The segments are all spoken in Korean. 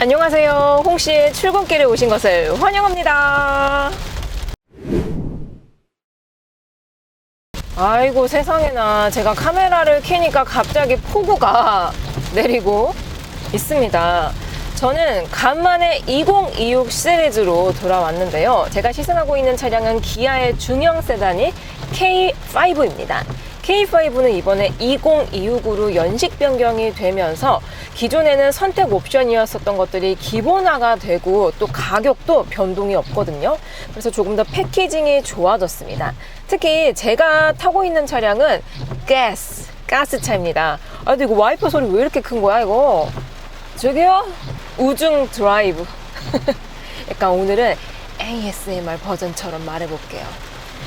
안녕하세요. 홍씨의 출근길에 오신 것을 환영합니다. 아이고 세상에나, 제가 카메라를 켜니까 갑자기 폭우가 내리고 있습니다. 저는 간만에 2026 시리즈로 돌아왔는데요. 제가 시승하고 있는 차량은 기아의 중형 세단이 K5입니다. K5는 이번에 2026으로 연식 변경이 되면서 기존에는 선택 옵션이었었던 것들이 기본화가 되고 또 가격도 변동이 없거든요. 그래서 조금 더 패키징이 좋아졌습니다. 특히 제가 타고 있는 차량은 가스차입니다. 아, 근데 이거 와이퍼 소리 왜 이렇게 큰 거야 이거? 저기요? 우중 드라이브. 약간 오늘은 ASMR 버전처럼 말해볼게요.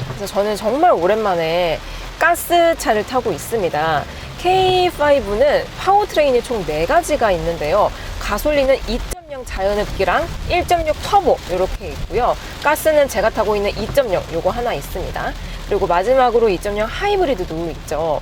그래서 저는 정말 오랜만에 가스차를 타고 있습니다. K5는 파워트레인이 총 4가지가 있는데요. 가솔린은 2.0 자연흡기랑 1.6 터보 이렇게 있고요. 가스는 제가 타고 있는 2.0 요거 하나 있습니다. 그리고 마지막으로 2.0 하이브리드도 있죠.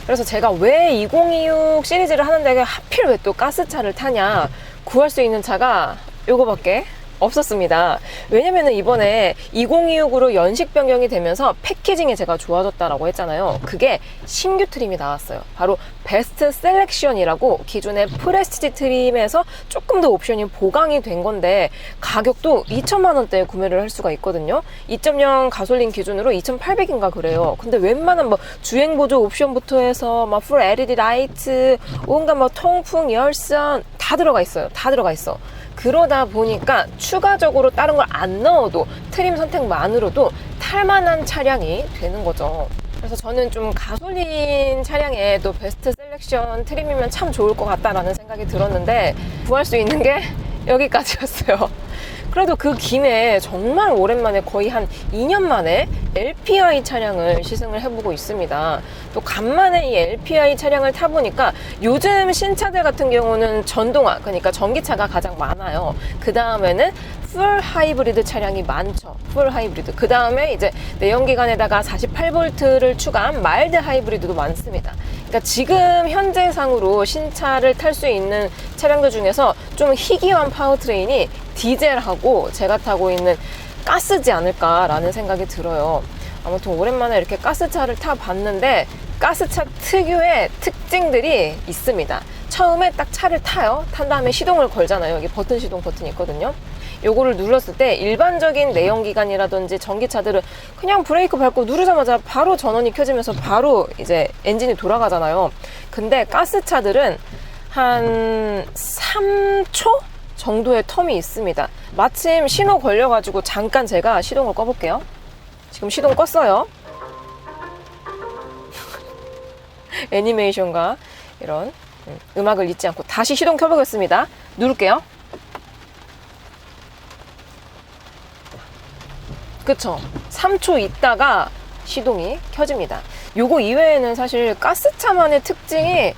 그래서 제가 왜 2026 시리즈를 하는데 하필 왜 또 가스차를 타냐, 구할 수 있는 차가 요거밖에 없었습니다. 왜냐면은 이번에 2026으로 연식 변경이 되면서 패키징이 제가 좋아졌다라고 했잖아요. 그게 신규 트림이 나왔어요. 바로 베스트 셀렉션이라고 기존의 프레스티지 트림에서 조금 더 옵션이 보강이 된 건데 가격도 2천만 원대에 구매를 할 수가 있거든요. 2.0 가솔린 기준으로 2,800인가 그래요. 근데 웬만한 뭐 주행 보조 옵션부터 해서 막 풀 LED 라이트, 온갖 뭐 통풍, 열선 다 들어가 있어요. 다 들어가 있어. 그러다 보니까 추가적으로 다른 걸 안 넣어도 트림 선택만으로도 탈만한 차량이 되는 거죠. 그래서 저는 좀 가솔린 차량에 또 베스트 셀렉션 트림이면 참 좋을 것 같다라는 생각이 들었는데 구할 수 있는 게 여기까지였어요. 그래도 그 김에 정말 오랜만에 거의 한 2년 만에 LPI 차량을 시승을 해보고 있습니다. 또 간만에 이 LPI 차량을 타보니까 요즘 신차들 같은 경우는 전동화, 그러니까 전기차가 가장 많아요. 그 다음에는 풀 하이브리드 차량이 많죠. 풀 하이브리드. 그 다음에 이제 내연기관에다가 48V를 추가한 마일드 하이브리드도 많습니다. 그러니까 지금 현재상으로 신차를 탈 수 있는 차량들 중에서 좀 희귀한 파워트레인이 디젤하고 제가 타고 있는 가스지 않을까라는 생각이 들어요. 아무튼 오랜만에 이렇게 가스차를 타봤는데 가스차 특유의 특징들이 있습니다. 처음에 딱 차를 타요. 탄 다음에 시동을 걸잖아요. 여기 버튼 시동 버튼이 있거든요. 요거를 눌렀을 때 일반적인 내연기관이라든지 전기차들은 그냥 브레이크 밟고 누르자마자 바로 전원이 켜지면서 바로 이제 엔진이 돌아가잖아요. 근데 가스차들은 한 3초 정도의 텀이 있습니다. 마침 신호 걸려가지고 잠깐 제가 시동을 꺼볼게요. 지금 시동 껐어요. 애니메이션과 이런 음악을 잊지 않고 다시 시동 켜보겠습니다. 누를게요. 그쵸? 3초 있다가 시동이 켜집니다. 요거 이외에는 사실 가스차만의 특징이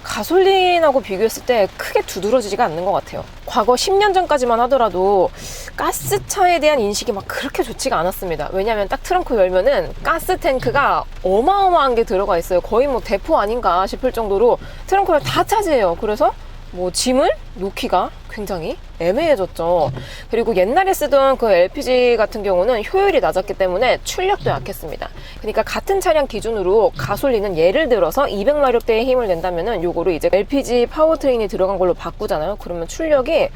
가솔린하고 비교했을 때 크게 두드러지지가 않는 것 같아요. 과거 10년 전까지만 하더라도 가스차에 대한 인식이 막 그렇게 좋지가 않았습니다. 왜냐면 딱 트렁크 열면은 가스 탱크가 어마어마한 게 들어가 있어요. 거의 뭐 대포 아닌가 싶을 정도로 트렁크를 다 차지해요. 그래서 뭐 짐을 놓기가 굉장히 애매해졌죠. 그리고 옛날에 쓰던 그 LPG 같은 경우는 효율이 낮았기 때문에 출력도 약했습니다. 그러니까 같은 차량 기준으로 가솔린은 예를 들어서 200마력대의 힘을 낸다면은 요거를 이제 LPG 파워트레인이 들어간 걸로 바꾸잖아요. 그러면 출력이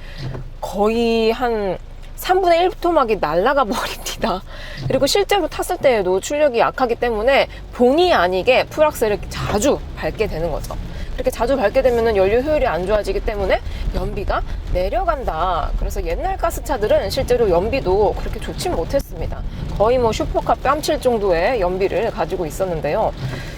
거의 한 3분의 1 토막이 날아가 버립니다. 그리고 실제로 탔을 때에도 출력이 약하기 때문에 본의 아니게 풀악셀을 자주 밟게 되는 거죠. 그렇게 자주 밟게 되면 연료 효율이 안 좋아지기 때문에 연비가 내려간다. 그래서 옛날 가스차들은 실제로 연비도 그렇게 좋진 못했습니다. 거의 뭐 슈퍼카 뺨칠 정도의 연비를 가지고 있었는데요.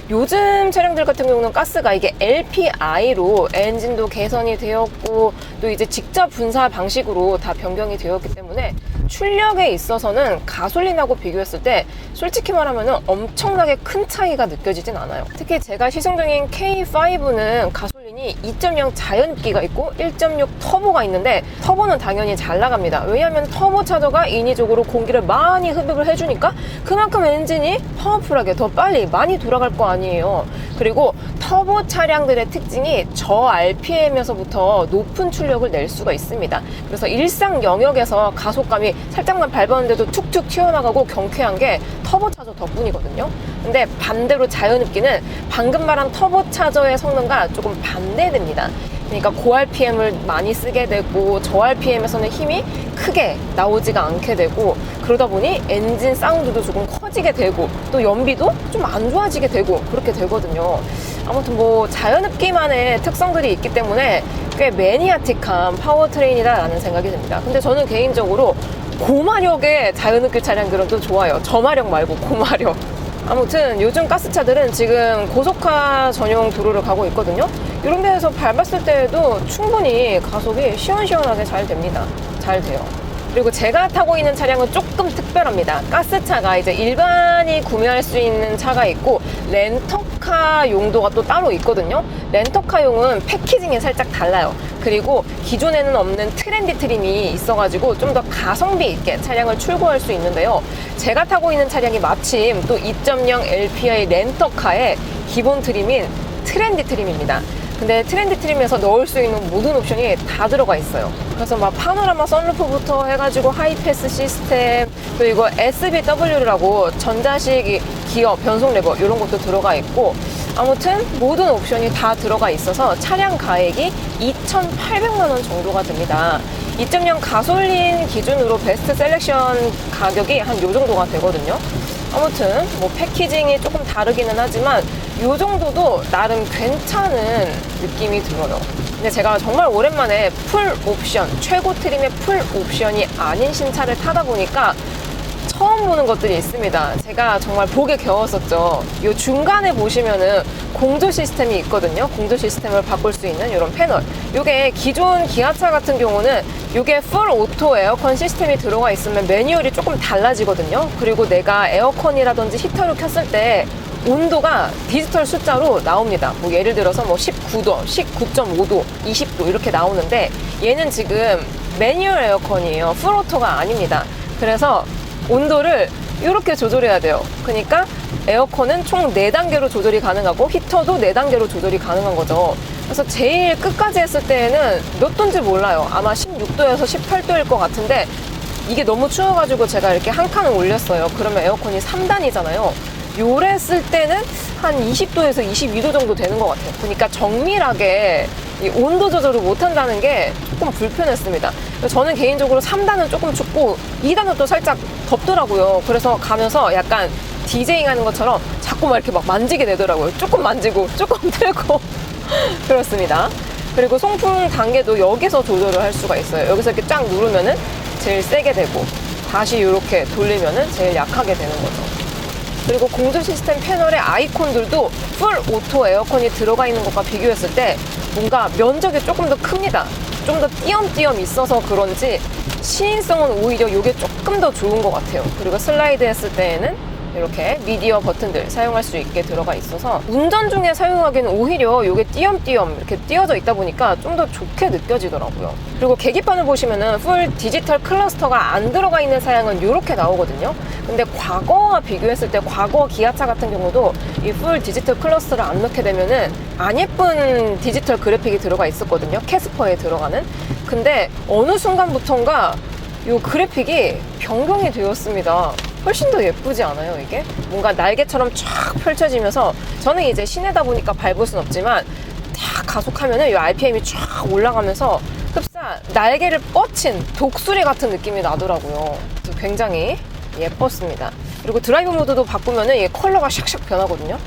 요즘 차량들 같은 경우는 가스가 이게 LPI로 엔진도 개선이 되었고 또 이제 직접 분사 방식으로 다 변경이 되었기 때문에 출력에 있어서는 가솔린하고 비교했을 때 솔직히 말하면 엄청나게 큰 차이가 느껴지진 않아요. 특히 제가 시승 중인 K5는 가솔린이 엔진이 2.0 자연흡기가 있고 1.6 터보가 있는데 터보는 당연히 잘 나갑니다. 왜냐하면 터보차저가 인위적으로 공기를 많이 흡입을 해주니까 그만큼 엔진이 파워풀하게 더 빨리 많이 돌아갈 거 아니에요. 그리고 터보 차량들의 특징이 저 RPM에서부터 높은 출력을 낼 수가 있습니다. 그래서 일상 영역에서 가속감이 살짝만 밟았는데도 툭툭 튀어나가고 경쾌한 게 터보차저 덕분이거든요. 근데 반대로 자연흡기는 방금 말한 터보차저의 성능과 조금 반대됩니다. 그러니까 고 RPM을 많이 쓰게 되고 저 RPM에서는 힘이 크게 나오지가 않게 되고 그러다 보니 엔진 사운드도 조금 커지게 되고 또 연비도 좀 안 좋아지게 되고 그렇게 되거든요. 아무튼 뭐 자연흡기만의 특성들이 있기 때문에 꽤 매니아틱한 파워트레인이다라는 생각이 듭니다. 근데 저는 개인적으로 고마력의 자연흡기 차량들은 또 좋아요. 저마력 말고 고마력. 아무튼 요즘 가스차들은 지금 고속화 전용 도로를 가고 있거든요. 이런 데에서 밟았을 때에도 충분히 가속이 시원시원하게 잘 됩니다. 잘 돼요. 그리고 제가 타고 있는 차량은 조금 특별합니다. 가스차가 이제 일반이 구매할 수 있는 차가 있고 렌터카 용도가 또 따로 있거든요. 렌터카용은 패키징이 살짝 달라요. 그리고 기존에는 없는 트렌디 트림이 있어가지고 좀 더 가성비 있게 차량을 출고할 수 있는데요. 제가 타고 있는 차량이 마침 또 2.0 LPI 렌터카의 기본 트림인 트렌디 트림입니다. 근데 트렌디 트림에서 넣을 수 있는 모든 옵션이 다 들어가 있어요. 그래서 막 파노라마 선루프부터 해가지고 하이패스 시스템, 또 이거 SBW라고 전자식 기어, 변속 레버 이런 것도 들어가 있고 아무튼 모든 옵션이 다 들어가 있어서 차량 가액이 2,800만 원 정도가 됩니다. 2.0 가솔린 기준으로 베스트 셀렉션 가격이 한 요 정도가 되거든요. 아무튼 뭐 패키징이 조금 다르기는 하지만 요 정도도 나름 괜찮은 느낌이 들어요. 근데 제가 정말 오랜만에 풀 옵션, 최고 트림의 풀 옵션이 아닌 신차를 타다 보니까 처음 보는 것들이 있습니다. 제가 정말 보게 겨웠었죠. 요 중간에 보시면은 공조 시스템이 있거든요. 공조 시스템을 바꿀 수 있는 이런 패널. 요게 기존 기아차 같은 경우는 요게 풀 오토 에어컨 시스템이 들어가 있으면 매뉴얼이 조금 달라지거든요. 그리고 내가 에어컨이라든지 히터를 켰을 때 온도가 디지털 숫자로 나옵니다. 뭐 예를 들어서 뭐 19도, 19.5도, 20도 이렇게 나오는데 얘는 지금 매뉴얼 에어컨이에요. 풀 오토가 아닙니다. 그래서 온도를 이렇게 조절해야 돼요. 그러니까 에어컨은 총 4단계로 조절이 가능하고 히터도 4단계로 조절이 가능한 거죠. 그래서 제일 끝까지 했을 때에는 몇 도인지 몰라요. 아마 16도에서 18도일 것 같은데 이게 너무 추워가지고 제가 이렇게 한 칸을 올렸어요. 그러면 에어컨이 3단이잖아요. 요래 쓸 때는 한 20도에서 22도 정도 되는 것 같아요. 그러니까 정밀하게 이 온도 조절을 못한다는 게 조금 불편했습니다. 저는 개인적으로 3단은 조금 춥고 2단은 또 살짝 덥더라고요. 그래서 가면서 약간 디제잉 하는 것처럼 자꾸 막 이렇게 막 만지게 되더라고요. 조금 만지고 조금 들고 그렇습니다. 그리고 송풍 단계도 여기서 조절을 할 수가 있어요. 여기서 이렇게 쫙 누르면은 제일 세게 되고 다시 이렇게 돌리면은 제일 약하게 되는 거죠. 그리고 공조 시스템 패널의 아이콘들도 풀 오토 에어컨이 들어가 있는 것과 비교했을 때 뭔가 면적이 조금 더 큽니다. 좀 더 띄엄띄엄 있어서 그런지 시인성은 오히려 이게 조금 더 좋은 것 같아요. 그리고 슬라이드 했을 때에는 이렇게 미디어 버튼들 사용할 수 있게 들어가 있어서 운전 중에 사용하기에는 오히려 이게 띄엄띄엄 이렇게 띄어져 있다 보니까 좀 더 좋게 느껴지더라고요. 그리고 계기판을 보시면은 풀 디지털 클러스터가 안 들어가 있는 사양은 이렇게 나오거든요. 근데 과거와 비교했을 때 과거 기아차 같은 경우도 이 풀 디지털 클러스터를 안 넣게 되면은 안 예쁜 디지털 그래픽이 들어가 있었거든요. 캐스퍼에 들어가는. 근데 어느 순간부터인가 이 그래픽이 변경이 되었습니다. 훨씬 더 예쁘지 않아요, 이게? 뭔가 날개처럼 쫙 펼쳐지면서 저는 이제 시내다 보니까 밟을 순 없지만 딱 가속하면은 이 RPM이 쫙 올라가면서 흡사 날개를 뻗친 독수리 같은 느낌이 나더라고요. 그래서 굉장히 예뻤습니다. 그리고 드라이브 모드도 바꾸면은 이게 컬러가 샥샥 변하거든요.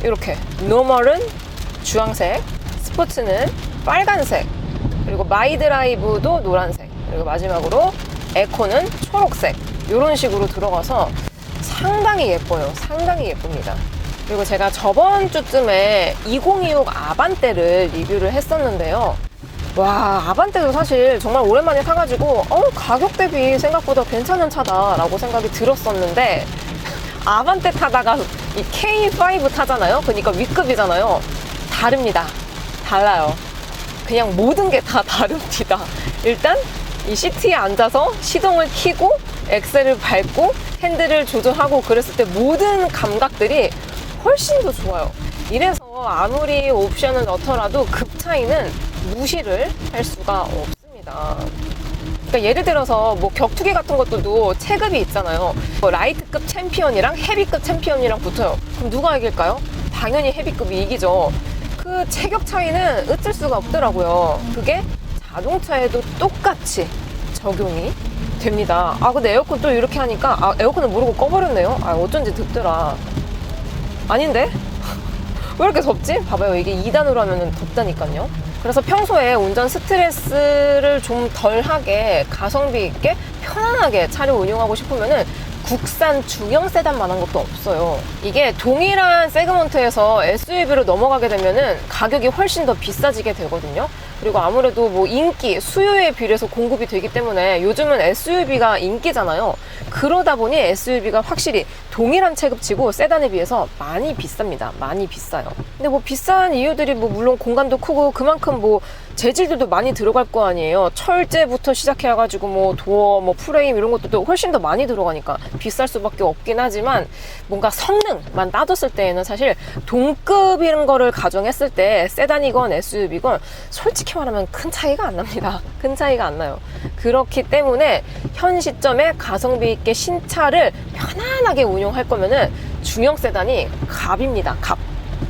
이렇게 노멀은 주황색, 스포츠는 빨간색, 그리고 마이 드라이브도 노란색, 그리고 마지막으로 에코는 초록색 이런 식으로 들어가서 상당히 예뻐요. 상당히 예쁩니다. 그리고 제가 저번 주쯤에 2026 아반떼를 리뷰를 했었는데요. 와, 아반떼도 사실 정말 오랜만에 사가지고 가격 대비 생각보다 괜찮은 차다라고 생각이 들었었는데 아반떼 타다가 이 K5 타잖아요. 그러니까 위급이잖아요. 다릅니다. 달라요. 그냥 모든 게 다 다릅니다. 일단 이 시트에 앉아서 시동을 켜고 엑셀을 밟고 핸들을 조절하고 그랬을 때 모든 감각들이 훨씬 더 좋아요. 이래서 아무리 옵션을 넣더라도 급 차이는 무시를 할 수가 없습니다. 그러니까 예를 들어서 뭐 격투기 같은 것들도 체급이 있잖아요. 뭐 라이트급 챔피언이랑 헤비급 챔피언이랑 붙어요. 그럼 누가 이길까요? 당연히 헤비급이 이기죠. 그 체격 차이는 어쩔 수가 없더라고요. 그게 자동차에도 똑같이 적용이 됩니다. 아 근데 에어컨 또 이렇게 하니까 에어컨을 모르고 꺼버렸네요. 어쩐지 덥더라. 아닌데? 왜 이렇게 덥지? 봐봐요. 이게 2단으로 하면 덥다니까요. 그래서 평소에 운전 스트레스를 좀 덜하게 가성비 있게 편안하게 차를 운용하고 싶으면은 국산 중형 세단만한 것도 없어요. 이게 동일한 세그먼트에서 SUV로 넘어가게 되면은 가격이 훨씬 더 비싸지게 되거든요. 그리고 아무래도 뭐 인기, 수요에 비례해서 공급이 되기 때문에 요즘은 SUV가 인기잖아요. 그러다 보니 SUV가 확실히 동일한 체급치고 세단에 비해서 많이 비쌉니다. 많이 비싸요. 근데 뭐 비싼 이유들이 뭐 물론 공간도 크고 그만큼 뭐 재질들도 많이 들어갈 거 아니에요. 철제부터 시작해가지고 뭐 도어, 뭐 프레임 이런 것도 훨씬 더 많이 들어가니까 비쌀 수밖에 없긴 하지만 뭔가 성능만 따졌을 때에는 사실 동급인 거를 가정했을 때 세단이건 SUV건 솔직히 말하면 큰 차이가 안 납니다. 큰 차이가 안 나요. 그렇기 때문에 현 시점에 가성비 있게 신차를 편안하게 운용할 거면은 중형 세단이 갑입니다. 갑.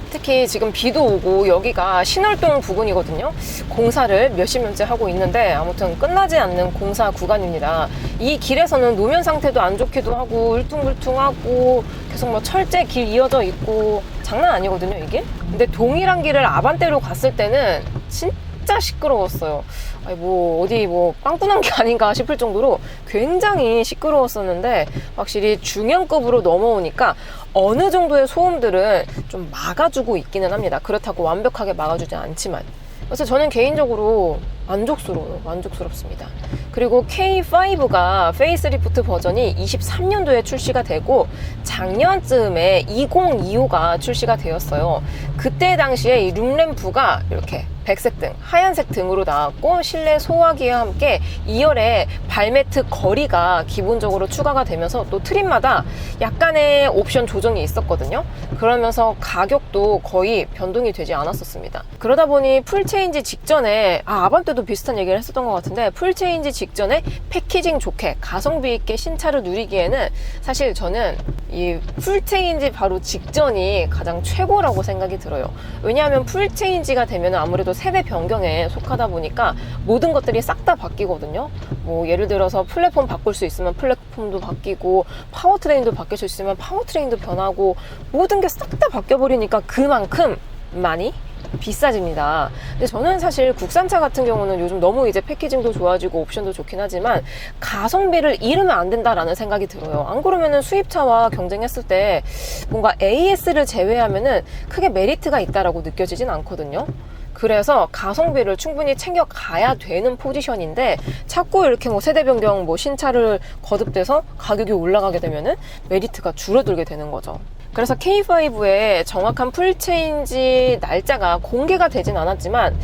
특히 지금 비도 오고 여기가 신월동 부근이거든요. 공사를 몇십 년째 하고 있는데 아무튼 끝나지 않는 공사 구간입니다. 이 길에서는 노면 상태도 안 좋기도 하고 울퉁불퉁하고 계속 뭐 철제 길 이어져 있고 장난 아니거든요, 이게. 근데 동일한 길을 아반떼로 갔을 때는 진짜 시끄러웠어요. 아니 뭐 어디 뭐 빵꾸난 게 아닌가 싶을 정도로 굉장히 시끄러웠었는데 확실히 중형급으로 넘어오니까 어느 정도의 소음들은 좀 막아주고 있기는 합니다. 그렇다고 완벽하게 막아주지 않지만. 그래서 저는 개인적으로 만족스럽습니다. 그리고 K5가 페이스리프트 버전이 23년도에 출시가 되고 작년쯤에 2025가 출시가 되었어요. 그때 당시에 이 룸램프가 이렇게 백색 등, 하얀색 등으로 나왔고 실내 소화기와 함께 2열에 발매트 거리가 기본적으로 추가가 되면서 또 트림마다 약간의 옵션 조정이 있었거든요. 그러면서 가격도 거의 변동이 되지 않았었습니다. 그러다 보니 풀체인지 직전에 아반떼도 비슷한 얘기를 했었던 것 같은데 풀체인지 직전에 패키징 좋게 가성비 있게 신차를 누리기에는 사실 저는 이 풀체인지 바로 직전이 가장 최고라고 생각이 들어요. 왜냐하면 풀체인지가 되면 아무래도 세대 변경에 속하다 보니까 모든 것들이 싹 다 바뀌거든요. 뭐 예를 들어서 플랫폼 바꿀 수 있으면 플랫폼도 바뀌고 파워트레인도 바뀔 수 있으면 파워트레인도 변하고 모든 게 싹 다 바뀌어버리니까 그만큼 많이 비싸집니다. 근데 저는 사실 국산차 같은 경우는 요즘 너무 이제 패키징도 좋아지고 옵션도 좋긴 하지만 가성비를 잃으면 안 된다라는 생각이 들어요. 안 그러면은 수입차와 경쟁했을 때 뭔가 AS를 제외하면은 크게 메리트가 있다라고 느껴지진 않거든요. 그래서 가성비를 충분히 챙겨가야 되는 포지션인데 자꾸 이렇게 뭐 세대 변경 뭐 신차를 거듭돼서 가격이 올라가게 되면은 메리트가 줄어들게 되는 거죠. 그래서 K5의 정확한 풀체인지 날짜가 공개가 되진 않았지만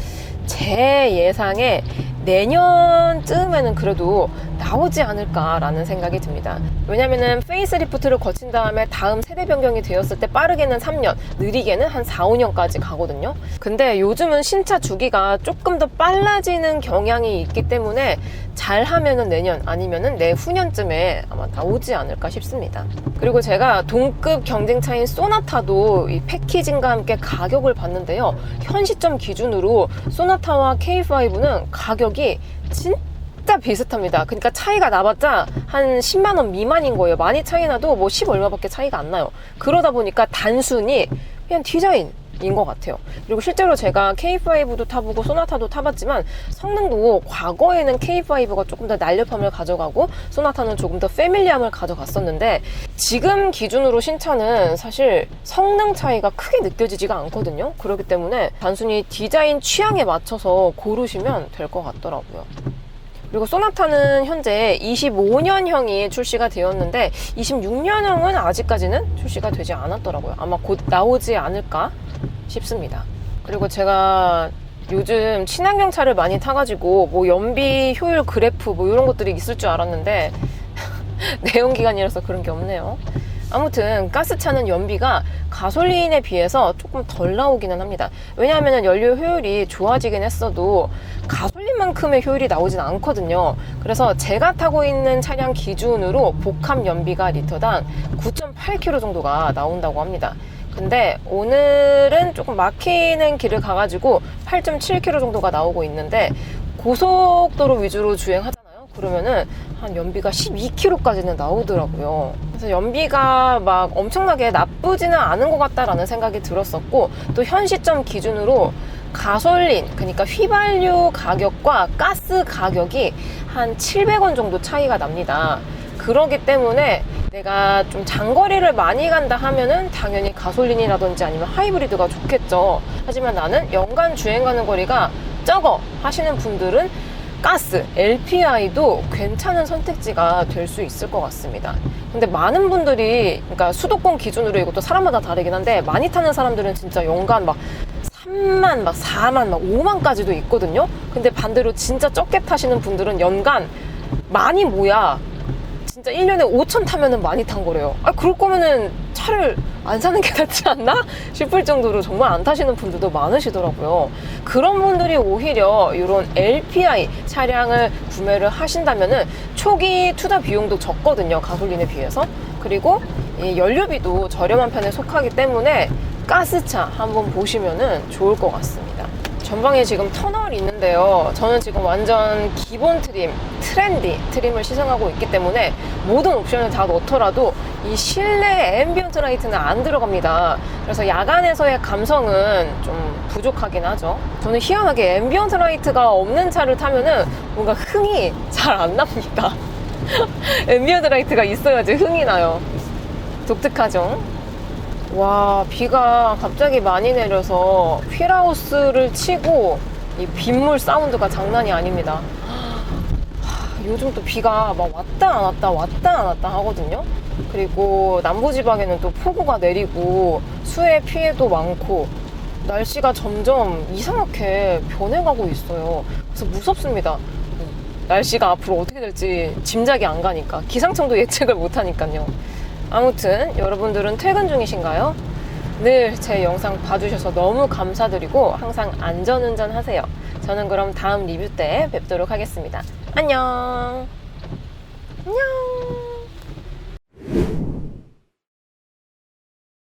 제 예상에 내년쯤에는 그래도 나오지 않을까라는 생각이 듭니다. 왜냐면은 페이스리프트를 거친 다음에 다음 세대 변경이 되었을 때 빠르게는 3년, 느리게는 한 4, 5년까지 가거든요. 근데 요즘은 신차 주기가 조금 더 빨라지는 경향이 있기 때문에 잘하면은 내년 아니면은 내후년쯤에 아마 나오지 않을까 싶습니다. 그리고 제가 동급 경쟁차인 소나타도 이 패키징과 함께 가격을 봤는데요. 현 시점 기준으로 소나타와 K5는 가격이 진짜 비슷합니다. 그러니까 차이가 나봤자 한 10만 원 미만인 거예요. 많이 차이 나도 뭐 10 얼마밖에 차이가 안 나요. 그러다 보니까 단순히 그냥 디자인인 것 같아요. 그리고 실제로 제가 K5도 타보고 소나타도 타봤지만 성능도 과거에는 K5가 조금 더 날렵함을 가져가고 소나타는 조금 더 패밀리함을 가져갔었는데 지금 기준으로 신차는 사실 성능 차이가 크게 느껴지지가 않거든요. 그렇기 때문에 단순히 디자인 취향에 맞춰서 고르시면 될 것 같더라고요. 그리고 소나타는 현재 25년형이 출시가 되었는데 26년형은 아직까지는 출시가 되지 않았더라고요. 아마 곧 나오지 않을까 싶습니다. 그리고 제가 요즘 친환경 차를 많이 타가지고 뭐 연비 효율 그래프 뭐 이런 것들이 있을 줄 알았는데 내연기관이라서 그런 게 없네요. 아무튼 가스차는 연비가 가솔린에 비해서 조금 덜 나오기는 합니다. 왜냐하면 연료 효율이 좋아지긴 했어도 가솔린만큼의 효율이 나오진 않거든요. 그래서 제가 타고 있는 차량 기준으로 복합 연비가 리터당 9.8km 정도가 나온다고 합니다. 근데 오늘은 조금 막히는 길을 가가지고 8.7km 정도가 나오고 있는데 고속도로 위주로 주행하잖아요. 그러면은 한 연비가 12km까지는 나오더라고요. 그래서 연비가 막 엄청나게 나쁘지는 않은 것 같다라는 생각이 들었었고, 또 현 시점 기준으로 가솔린, 그러니까 휘발유 가격과 가스 가격이 한 700원 정도 차이가 납니다. 그러기 때문에 내가 좀 장거리를 많이 간다 하면은 당연히 가솔린이라든지 아니면 하이브리드가 좋겠죠. 하지만 나는 연간 주행 가는 거리가 적어 하시는 분들은 가스, LPI도 괜찮은 선택지가 될 수 있을 것 같습니다. 근데 많은 분들이, 그러니까 수도권 기준으로 이것도 사람마다 다르긴 한데, 많이 타는 사람들은 진짜 연간 막 3만, 막 4만, 막 5만까지도 있거든요. 근데 반대로 진짜 적게 타시는 분들은 연간 많이 뭐야, 진짜 1년에 5천 타면은 많이 탄 거래요. 아, 그럴 거면은 차를 안 사는 게 낫지 않나 싶을 정도로 정말 안 타시는 분들도 많으시더라고요. 그런 분들이 오히려 이런 LPI 차량을 구매를 하신다면은 초기 투자 비용도 적거든요, 가솔린에 비해서. 그리고 이 연료비도 저렴한 편에 속하기 때문에 가스차 한번 보시면은 좋을 것 같습니다. 전방에 지금 터널이 있는데요. 저는 지금 완전 기본 트림, 트렌디 트림을 시승하고 있기 때문에 모든 옵션을 다 넣더라도 이 실내 앰비언트 라이트는 안 들어갑니다. 그래서 야간에서의 감성은 좀 부족하긴 하죠. 저는 희한하게 앰비언트 라이트가 없는 차를 타면은 뭔가 흥이 잘 안 납니다. 앰비언트 라이트가 있어야지 흥이 나요. 독특하죠? 와, 비가 갑자기 많이 내려서 휠하우스를 치고 이 빗물 사운드가 장난이 아닙니다. 요즘 또 비가 막 왔다 안 왔다 왔다 안 왔다 하거든요. 그리고 남부지방에는 또 폭우가 내리고 수해 피해도 많고 날씨가 점점 이상하게 변해가고 있어요. 그래서 무섭습니다. 날씨가 앞으로 어떻게 될지 짐작이 안 가니까, 기상청도 예측을 못 하니까요. 아무튼 여러분들은 퇴근 중이신가요? 늘 제 영상 봐주셔서 너무 감사드리고 항상 안전운전 하세요. 저는 그럼 다음 리뷰 때 뵙도록 하겠습니다. 안녕. 안녕.